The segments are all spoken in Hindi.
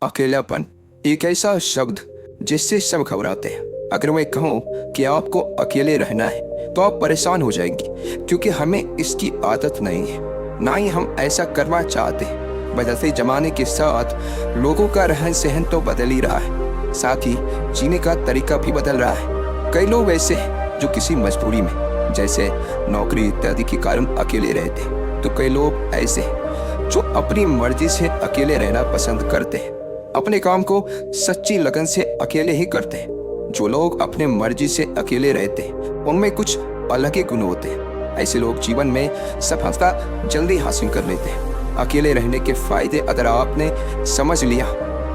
अकेलापन एक ऐसा शब्द जिससे सब घबराते हैं। अगर मैं कहूँ कि आपको अकेले रहना है तो आप परेशान हो जाएंगी, क्योंकि हमें इसकी आदत नहीं है, ना ही हम ऐसा करना चाहते हैं। बदलते जमाने के साथ लोगों का रहन सहन तो बदल ही रहा है, साथ ही जीने का तरीका भी बदल रहा है। कई लोग ऐसे हैं जो किसी मजबूरी में, जैसे नौकरी इत्यादि के कारण अकेले रहते हैं, तो कई लोग ऐसे हैं जो अपनी मर्जी से अकेले रहना पसंद करते हैं, अपने काम को सच्ची लगन से अकेले ही करते हैं। जो लोग अपने मर्जी से अकेले रहते हैं उनमें कुछ अलग ही गुण होते हैं। ऐसे लोग जीवन में सफलता जल्दी हासिल कर लेते हैं। अकेले रहने के फायदे अगर आपने समझ लिया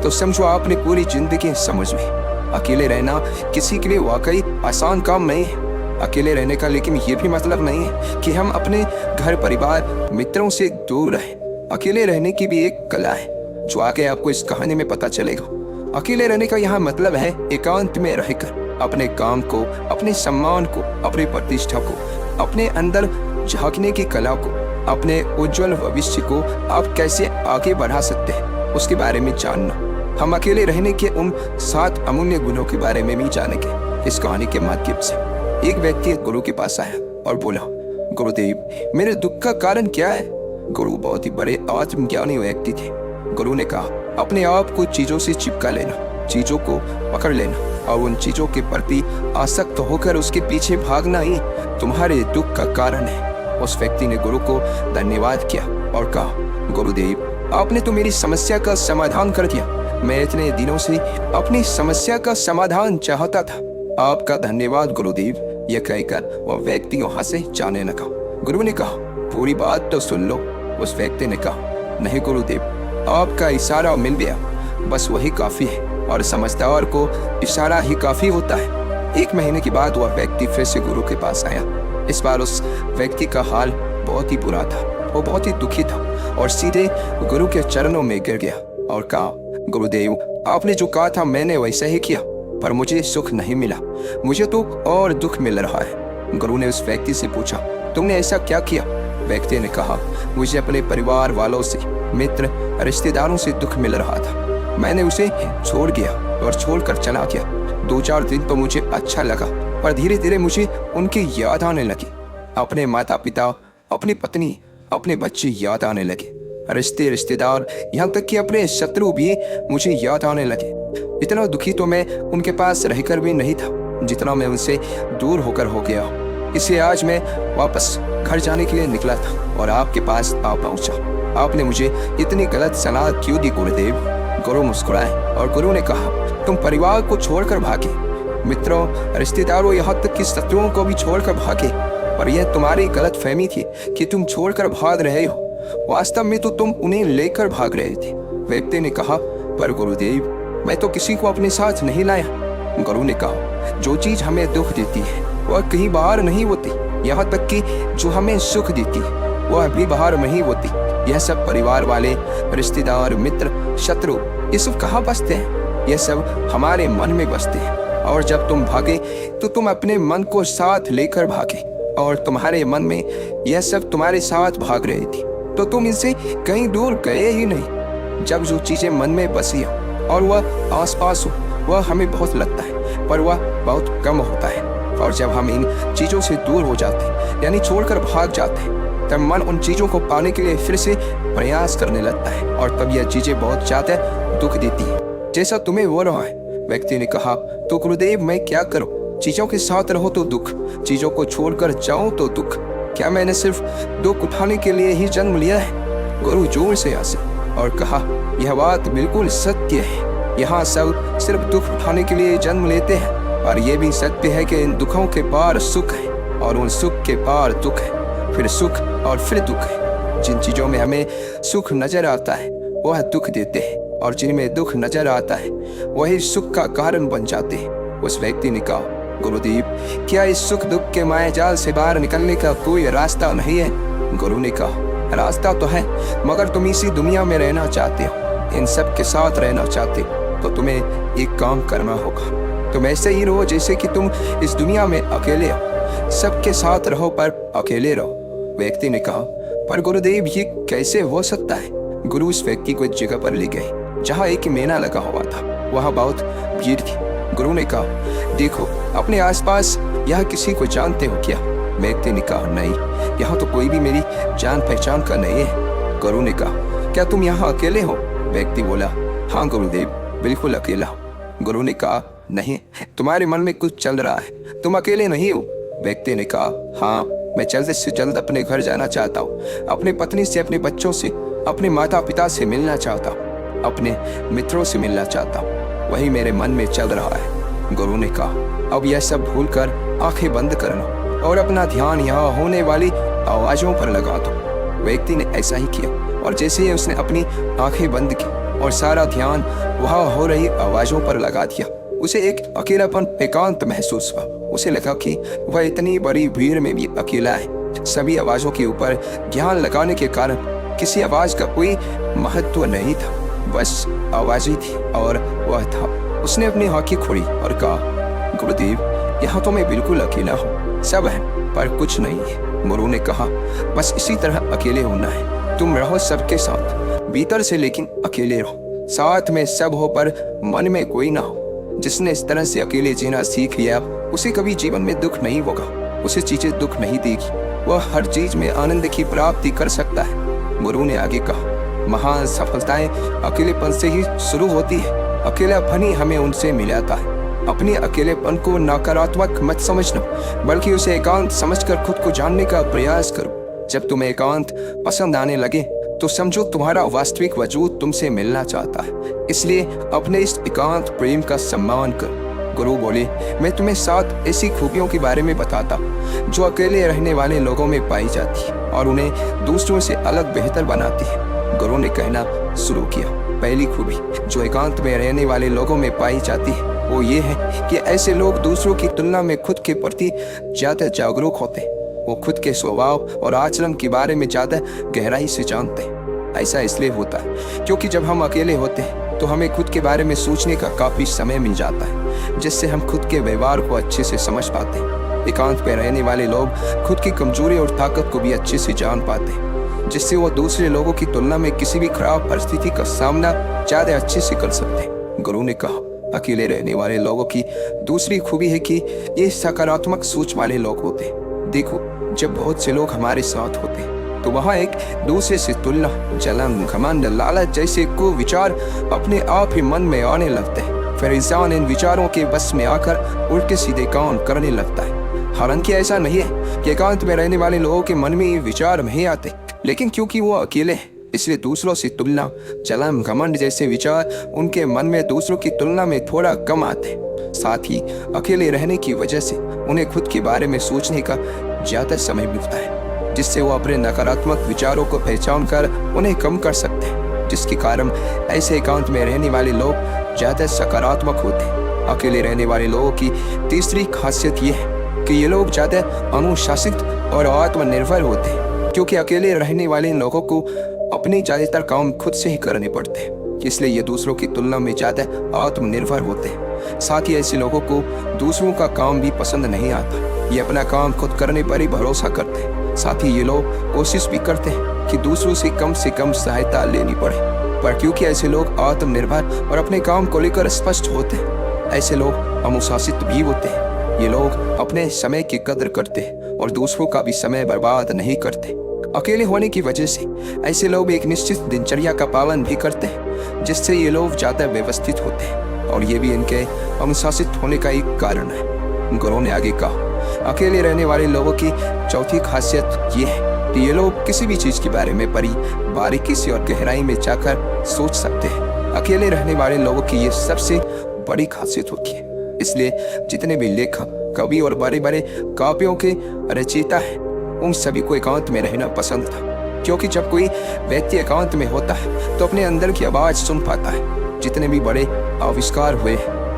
तो समझो आपने पूरी जिंदगी समझ ली। अकेले रहना किसी के लिए वाकई आसान काम नहीं है। अकेले रहने का लेकिन ये भी मतलब नहीं है कि हम अपने घर परिवार मित्रों से दूर रहें। अकेले रहने की भी एक कला है जो आगे आपको इस कहानी में पता चलेगा। अकेले रहने का यहाँ मतलब है एकांत में रहकर अपने काम को, अपने सम्मान को, अपनी प्रतिष्ठा को, अपने अंदर झांकने की कला को, अपने उज्जवल भविष्य को आप कैसे आगे बढ़ा सकते हैं उसके बारे में जानना। हम अकेले रहने के उन 7 अमूल्य गुणों के बारे में भी जानेंगे इस कहानी के माध्यम से। एक व्यक्ति गुरु के पास आया और बोला, गुरुदेव, मेरे दुख का कारण क्या है? गुरु बहुत ही बड़े आत्मज्ञानी व्यक्ति थे। गुरु ने कहा, अपने आप को चीजों से चिपका लेना, चीजों को पकड़ लेना और उन चीजों के प्रति आसक्त होकर उसके पीछे भागना ही तुम्हारे दुख का कारण है। उस व्यक्ति ने गुरु को धन्यवाद किया और कहा, गुरुदेव, आपने तो मेरी समस्या का समाधान कर दिया। मैं इतने दिनों से अपनी समस्या का समाधान चाहता था। आपका धन्यवाद गुरुदेव। यह कहकर वह व्यक्ति वहां से जाने लगा। गुरु ने कहा, पूरी बात तो सुन लो। उस व्यक्ति ने कहा, नहीं गुरुदेव, आपका इशारा मिल गया, बस वही काफी है, और समझदार को इशारा ही काफी होता है। 1 महीने के बाद वह व्यक्ति फिर से गुरु के पास आया। इस बार उस व्यक्ति का हाल बहुत ही बुरा था। वो बहुत ही दुखी था और सीधे गुरु के चरणों में गिर गया और कहा, गुरुदेव, आपने जो कहा था मैंने वैसा ही किया, पर मुझे सुख नहीं मिला, मुझे तो और दुख मिल रहा है। गुरु ने उस व्यक्ति से पूछा, तुमने ऐसा क्या किया? व्यक्ति ने कहा, मुझे अपने परिवार वालों से, मित्र, रिश्तेदारों से दुख मिल रहा था। मैंने उसे छोड़ दिया और छोड़कर चला गया। 2-4 दिन तो मुझे अच्छा लगा, पर धीरे धीरे मुझे उनकी याद आने लगी। अपने माता पिता, अपनी पत्नी, अपने बच्चे याद आने लगे। रिश्तेदार, यहाँ तक कि अपने शत्रु भी मुझे याद आने लगे। इतना दुखी तो मैं उनके पास रहकर भी नहीं था जितना मैं उनसे दूर होकर हो गया। इसलिए आज मैं वापस घर जाने के लिए निकला था और आपके पास आ पहुंचा। आपने मुझे इतनी गलत सलाह क्यों दी गुरुदेव? गुरु मुस्कुराए और गुरु ने कहा, तुम परिवार को छोड़कर भागे, मित्रों, रिश्तेदारों, यहाँ तक कि शत्रुओं को भी छोड़कर भागे, पर यह तुम्हारी गलत फहमी थी कि तुम छोड़कर भाग रहे हो। वास्तव में तो तुम उन्हें लेकर भाग रहे थे। व्यक्ति ने कहा, पर गुरुदेव, मैं तो किसी को अपने साथ नहीं लाया। गुरु ने कहा, जो चीज हमें दुख देती है वह कहीं बाहर नहीं होती, यहाँ तक कि जो हमें सुख देती है वह भी बाहर नहीं होती। यह सब परिवार वाले, रिश्तेदार, मित्र, शत्रु, ये सब कहाँ बसते हैं? यह सब हमारे मन में बसते हैं। और जब तुम भागे तो तुम अपने मन को साथ लेकर भागे, और तुम्हारे मन में यह सब तुम्हारे साथ भाग रही थी, तो तुम इनसे कहीं दूर गए ही नहीं। जब जो चीजें मन में बसी हो और वह आसपास हो, वह हमें बहुत लगता है, पर वह बहुत कम होता है। और जब हम इन चीजों से दूर हो जाते हैं, यानी छोड़कर भाग जाते हैं, तब मन उन चीजों को पाने के लिए फिर से प्रयास करने लगता है, और तब यह चीजें बहुत ज्यादा दुख देती है, जैसा तुम्हें हो रहा है। व्यक्ति ने कहा, तो गुरुदेव, मैं क्या करूं? चीजों के साथ रहो तो दुख, चीजों को छोड़कर जाऊं तो दुख। क्या मैंने सिर्फ दुख उठाने के लिए ही जन्म लिया है? गुरु जोर से हंसे और कहा, यह बात बिल्कुल सत्य है। यहाँ सब सिर्फ दुख उठाने के लिए जन्म लेते हैं, और यह भी सत्य है कि इन दुखों के पार सुख है, और उन सुख के पार दुख है, फिर सुख और फिर दुख है। जिन चीजों में हमें सुख नजर आता है वह दुख देते हैं, और जिनमें दुख नजर आता है वही सुख का कारण बन जाते हैं। उस व्यक्ति ने कहा, गुरुदेव, क्या इस सुख दुख के मायाजाल से बाहर निकलने का कोई रास्ता नहीं है? गुरु ने कहा, रास्ता तो है, मगर तुम इसी दुनिया में रहना चाहते हो, इन सब के साथ रहना चाहते हो, तो तुम्हें एक काम करना होगा। तुम ऐसे ही रहो जैसे कि तुम इस दुनिया में अकेले हो। सबके साथ रहो पर अकेले रहो। व्यक्ति ने कहा, पर गुरुदेव, ये कैसे हो सकता है? गुरु उस व्यक्ति को एक जगह पर ले गए जहाँ एक मेला लगा हुआ था। वहाँ बहुत भीड़ थी। गुरु ने कहा, देखो अपने आसपास, यहाँ किसी को जानते हो क्या? व्यक्ति ने कहा, नहीं, यहाँ तो कोई भी मेरी जान पहचान का नहीं है। गुरु ने कहा, क्या तुम यहाँ अकेले हो? व्यक्ति बोला, हाँ गुरुदेव, बिल्कुल अकेला हूँ। गुरु ने कहा, नहीं, तुम्हारे मन में कुछ चल रहा है, तुम अकेले नहीं हो। व्यक्ति ने कहा, हाँ, मैं जल्द से जल्द अपने घर जाना चाहता हूँ, अपनी पत्नी से, अपने बच्चों से, अपने माता पिता से मिलना चाहता हूँ, अपने मित्रों से मिलना चाहता हूँ, वही मेरे मन में चल रहा है। गुरु ने कहा, अब यह सब भूलकर आंखें बंद कर लो और अपना ध्यान यहाँ होने वाली आवाज़ों पर लगा दो। व्यक्ति ने ऐसा ही किया और जैसे ही उसने अपनी आंखें बंद की और सारा ध्यान वहाँ हो रही आवाज़ों पर लगा दिया, उसे एक अकेलापन, एकांत महसूस हुआ। उसे लगा कि वह इतनी बड़ी भीड़ में भी अकेला है। सभी आवाज़ों के ऊपर ध्यान लगाने के कारण किसी आवाज़ का कोई महत्व नहीं था, बस आवाज़ ही थी और वह था। उसने अपनी आंखें खोली और कहा, गुरुदेव, यहाँ तो मैं बिल्कुल अकेला हूँ, सब है पर कुछ नहीं है। गुरु ने कहा, बस इसी तरह अकेले होना है। तुम रहो सबके साथ, भीतर से, लेकिन अकेले रहो। साथ में सब हो पर मन में कोई ना हो। जिसने इस तरह से अकेले जीना सीख लिया, उसे कभी जीवन में दुख नहीं होगा, उसे चीजें दुख नहीं देगी, वह हर चीज में आनंद की प्राप्ति कर सकता है। गुरु ने आगे कहा, महान सफलताएं अकेलेपन से ही शुरू होती है। अकेलापन ही हमें उनसे मिलाता है। अपने अकेलेपन को नकारात्मक मत समझना, बल्कि उसे एकांत समझकर खुद को जानने का प्रयास करो। जब तुम्हें एकांत पसंद आने लगे तो समझो तुम्हारा वास्तविक वजूद तुमसे मिलना चाहता है। इसलिए अपने इस एकांत प्रेम का सम्मान करो। गुरु बोले, मैं तुम्हें 7 ऐसी खूबियों के बारे में बताता हूँ जो अकेले रहने वाले लोगों में पाई जाती है और उन्हें दूसरों से अलग बेहतर बनाती है। गुरु ने कहना शुरू किया, पहली खूबी जो एकांत में रहने वाले लोगों में पाई जाती है वो ये है कि ऐसे लोग दूसरों की तुलना में खुद के प्रति ज्यादा जागरूक होते हैं। वो खुद के स्वभाव और आचरण के बारे में ज्यादा गहराई से जानते हैं। ऐसा इसलिए होता है क्योंकि जब हम अकेले होते हैं तो हमें खुद के बारे में सोचने का काफी समय मिल जाता है, जिससे हम खुद के व्यवहार को अच्छे से समझ पाते हैं। एकांत में रहने वाले लोग खुद की कमजोरी और ताकत को भी अच्छे से जान पाते हैं, जिससे वो दूसरे लोगों की तुलना में किसी भी खराब परिस्थिति का सामना ज्यादा अच्छे से कर सकते हैं। गुरु ने कहा, अकेले रहने वाले लोगों की दूसरी खूबी है कि ये सकारात्मक सोच वाले लोग होते हैं। देखो, जब बहुत से लोग हमारे साथ होते हैं तो वहाँ एक दूसरे से तुलना, जलन, घमंड, लालच जैसे को विचार अपने आप ही मन में आने लगते हैं। फिर इंसान इन विचारों के बस में आकर उल्टे सीधे काम करने लगता है। हालांकि ऐसा नहीं है कि एकांत में रहने वाले लोगों के मन में ये विचार नहीं आते, लेकिन क्योंकि वो अकेले हैं इसलिए दूसरों से तुलना, जलन, घमंड जैसे विचार उनके मन में दूसरों की तुलना में थोड़ा कम आते हैं। साथ ही अकेले रहने की वजह से उन्हें खुद के बारे में सोचने का ज्यादा समय मिलता है, जिससे वो अपने नकारात्मक विचारों को पहचान कर उन्हें कम कर सकते हैं, जिसके कारण ऐसे एकांत में रहने वाले लोग ज्यादा सकारात्मक होते हैं। अकेले रहने वाले लोगों की तीसरी खासियत ये है कि ये लोग ज्यादा अनुशासित और आत्मनिर्भर होते हैं, क्योंकि अकेले रहने वाले लोगों को अपने ज्यादातर काम खुद से ही करने पड़ते हैं, इसलिए ये दूसरों की तुलना में ज्यादा आत्मनिर्भर होते हैं। साथ ही ऐसे लोगों को दूसरों का काम भी पसंद नहीं आता, ये अपना काम खुद करने पर ही भरोसा करते हैं। साथ ही ये लोग कोशिश भी करते हैं कि दूसरों से कम सहायता लेनी पड़े, पर क्योंकि ऐसे लोग आत्मनिर्भर और अपने काम को लेकर स्पष्ट होते हैं, ऐसे लोग अनुशासित भी होते हैं। ये लोग अपने समय की कदर करते हैं और दूसरों का भी समय बर्बाद नहीं करते। अकेले होने की वजह से ऐसे लोग एक निश्चित दिनचर्या का पालन भी करते हैं, जिससे ये लोग ज्यादा व्यवस्थित होते हैं और ये भी इनके अनुशासित होने का एक कारण है। गुरु ने आगे कहा, अकेले रहने वाले लोगों की चौथी खासियत ये है कि ये लोग किसी भी चीज के बारे में बड़ी बारीकी से और गहराई में जाकर सोच सकते हैं। अकेले रहने वाले लोगों की ये सबसे बड़ी खासियत होती है। इसलिए जितने भी लेखक, कवि और बड़े बड़े काव्यों के रचयिता हैं, उन सभी को एकांत में रहना पसंद था, क्योंकि जब कोई व्यक्ति एकांत में होता है तो अपने अंदर की आवाज सुन पाता है। जितने भी बड़े आविष्कार हुए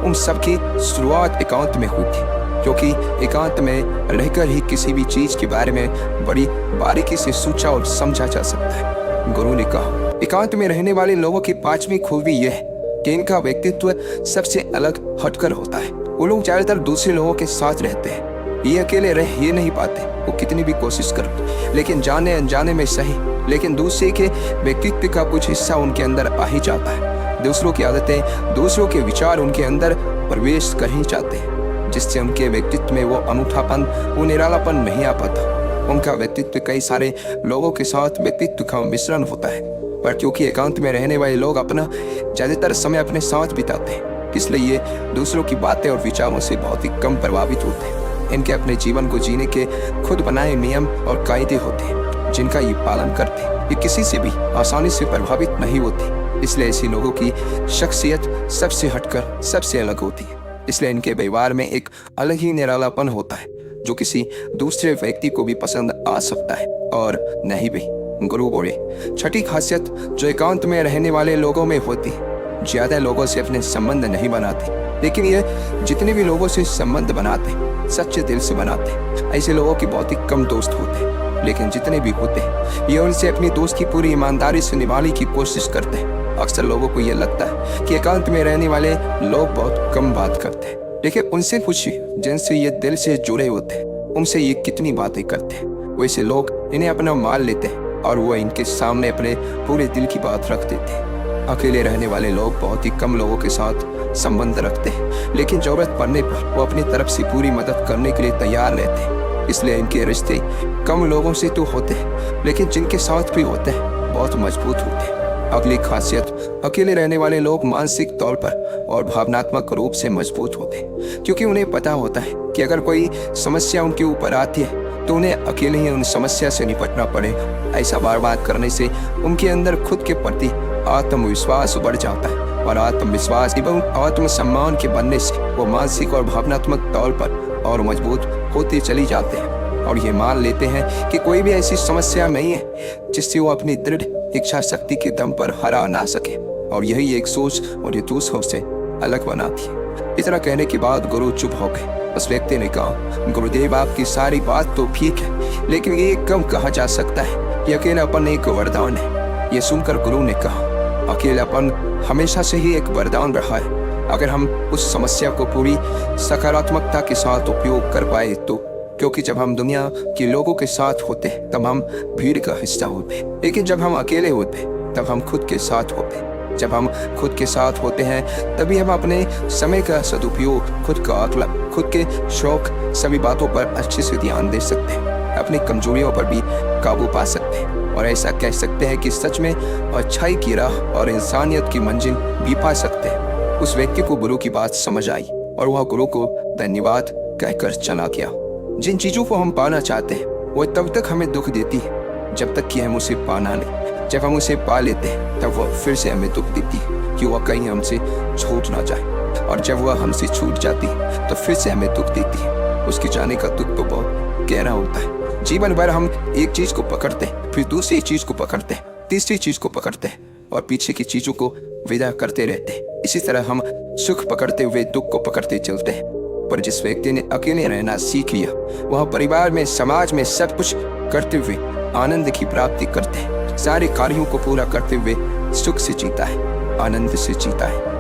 उन सब की शुरुआत एकांत में हुई थी, क्योंकि एकांत में रहकर ही किसी भी चीज के बारे में बड़ी बारीकी से सोचा और समझा जा सकता है। गुरु ने कहा, एकांत में रहने वाले लोगों की 5वीं खूबी यह है कि इनका व्यक्तित्व सबसे अलग हटकर होता है। वो लोग ज्यादातर दूसरे लोगों के साथ रहते हैं, ये अकेले रह ही नहीं पाते, वो कितनी भी कोशिश करो, लेकिन जाने अनजाने में सही, लेकिन दूसरे के व्यक्तित्व का कुछ हिस्सा उनके अंदर आ ही जाता है। दूसरों की आदतें, दूसरों के विचार उनके अंदर प्रवेश कर ही जाते हैं, जिससे उनके व्यक्तित्व में वो अनूठापन, वो निरालापन नहीं आ पाता। उनका व्यक्तित्व कई सारे लोगों के साथ व्यक्तित्व का मिश्रण होता है, पर क्योंकि एकांत में रहने वाले लोग अपना ज़्यादातर समय अपने साथ बिताते हैं, इसलिए ये दूसरों की बातें और विचारों से बहुत ही कम प्रभावित होते हैं। इनके अपने जीवन को जीने के खुद बनाए नियम और कायदे होते हैं, जिनका ये पालन करते हैं। ये किसी से भी आसानी से प्रभावित नहीं होते, इसलिए ऐसे लोगों की शख्सियत सबसे हटकर सबसे अलग होती है। इसलिए इनके व्यवहार में एक अलग ही निरालापन होता है, जो किसी दूसरे व्यक्ति को भी पसंद आ सकता है और नहीं भी। गुरु बोले, छठी खासियत जो एकांत में रहने वाले लोगों में होती है, ज्यादा लोगों से अपने संबंध नहीं बनाते, लेकिन ये जितने भी लोगों से संबंध बनाते सच्चे दिल से बनाते। ऐसे लोगों के बहुत ही कम दोस्त होते, लेकिन जितने भी होते हैं ये उनसे अपनी दोस्त की पूरी ईमानदारी से निभाने की कोशिश करते हैं। अक्सर लोगों को ये लगता है कि एकांत में रहने वाले लोग बहुत कम बात करते हैं, लेकिन उनसे पूछिए जिनसे ये दिल से जुड़े होते हैं, उनसे ये कितनी बातें करते हैं। वैसे लोग इन्हें अपना मान लेते हैं और वो इनके सामने अपने पूरे दिल की बात रख देते हैं। अकेले रहने वाले लोग बहुत ही कम लोगों के साथ संबंध रखते हैं, लेकिन जरूरत पड़ने पर वो अपनी तरफ से पूरी मदद करने के लिए तैयार रहते हैं। इसलिए इनके रिश्ते कम लोगों से तो होते हैं, लेकिन जिनके साथ भी होते हैं बहुत मजबूत होते हैं। अगली खासियत, अकेले रहने वाले लोग मानसिक तौर पर और भावनात्मक रूप से मजबूत होते हैं, क्योंकि उन्हें पता होता है कि अगर कोई समस्या उनके ऊपर आती है तो उन्हें अकेले ही उन समस्या से निपटना पड़ेगा। ऐसा बार बार करने से उनके अंदर खुद के प्रति आत्मविश्वास बढ़ जाता है, और आत्मविश्वास एवं आत्मसम्मान के बनने से वो मानसिक और भावनात्मक तौर पर और मजबूत होते चली जाते हैं, और ये मान लेते हैं कि कोई भी ऐसी समस्या नहीं है जिससे वो अपनी दृढ़ इच्छा शक्ति के दम पर हरा ना सके, और यही एक सोच और ये दूसरों से अलग बनाती है। इतना कहने के बाद गुरु चुप हो गए। उस व्यक्ति ने कहा, गुरुदेव आपकी सारी बात तो ठीक है, लेकिन ये कम कहा जा सकता है कि अकेलापन एक वरदान है। ये सुनकर गुरु ने कहा, अकेलापन हमेशा से ही एक वरदान रहा है, अगर हम उस समस्या को पूरी सकारात्मकता के साथ उपयोग कर पाए तो। क्योंकि जब हम दुनिया के लोगों के साथ होते हैं तब हम भीड़ का हिस्सा होते हैं, लेकिन जब हम अकेले होते हैं तब हम खुद के साथ होते हैं। जब हम खुद के साथ होते हैं तभी हम अपने समय का सदुपयोग, खुद का आकलन, खुद के शौक, सभी बातों पर अच्छे से ध्यान दे सकते हैं, अपनी कमजोरियों पर भी काबू पा सकते हैं, और ऐसा कह सकते हैं कि सच में अच्छाई की राह और इंसानियत की मंजिल भी पा सकते हैं। उस व्यक्ति को गुरु की बात समझ आई और वह गुरु को धन्यवाद कहकर चला गया। जिन चीजों को हम पाना चाहते हैं वो तब तक हमें दुख देती है जब तक कि हम उसे पाना नहीं। जब हम उसे पा लेते हैं तब वह फिर से हमें दुख देती है कि वह कहीं हमसे छूट ना जाए, और जब वह हमसे छूट जाती है तो फिर से हमें दुख देती है। उसके जाने का दुख तो बहुत गहरा होता है। जीवन भर हम एक चीज को पकड़ते हैं, फिर दूसरी चीज को पकड़ते हैं, तीसरी चीज को पकड़ते हैं, और पीछे की चीजों को विदा करते रहते हैं। इसी तरह हम सुख पकड़ते हुए दुख को पकड़ते चलते हैं। पर जिस व्यक्ति ने अकेले रहना सीख लिया, वह परिवार में, समाज में सब कुछ करते हुए आनंद की प्राप्ति करते हैं। सारे कार्यों को पूरा करते हुए सुख से जीता है, आनंद से जीता है।